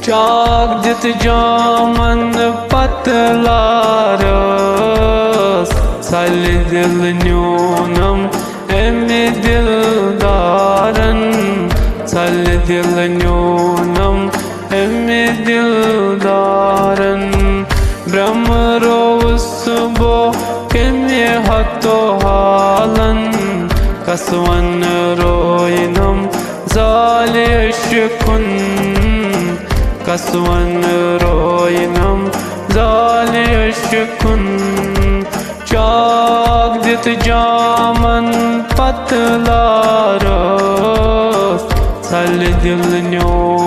चाक दित जामन पतलारस सल दिल न्यूनम एमे दिलदारन सल दिल न्यूनम एमे दिलदारन ब्रह्म रोस बो केमे हतो हालन कसवन रोइनम जाले अशकुन कसवन रोइनम जाले अशकुन चाक दित जामन पतलारस सल दिल न्यूनम